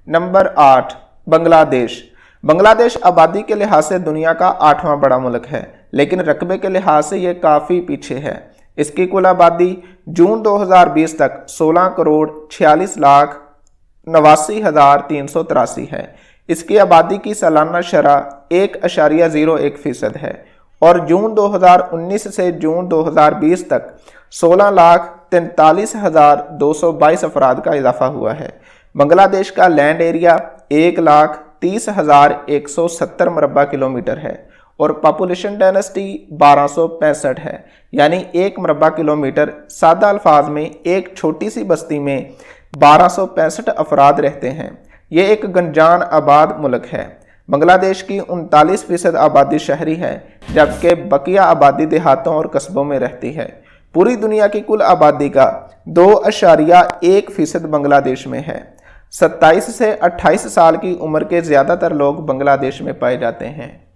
Number 8 Bangladesh. Bangladesh आबादी के लिहाज से दुनिया का 8वां बड़ा मुल्क है, लेकिन रकबे के लिहाज से ये काफ़ी पीछे है। इसकी कुल आबादी जून 2020 तक 16,46,89,383 है। इसकी आबादी की सालाना शरह 1.01% है और जून 2019 से जून 2020 तक 16,43,222 अफराद का इजाफा हुआ है। बांग्लादेश का लैंड एरिया 1,30,170 मरबा किलोमीटर है और पॉपुलेशन डेंसिटी 1265 है, यानी 1 मरबा किलोमीटर। सादा अल्फाज में एक छोटी सी बस्ती में 1265 अफराद रहते हैं। ये एक गंजान आबाद मुल्क है। बांग्लादेश की 39% आबादी शहरी है, जबकि बकिया आबादी देहातों और कस्बों में रहती है। पूरी दुनिया की कुल आबादी का 2.1% बांग्लादेश में है। 27 से 28 साल की उम्र के ज़्यादातर लोग बांग्लादेश में पाए जाते हैं।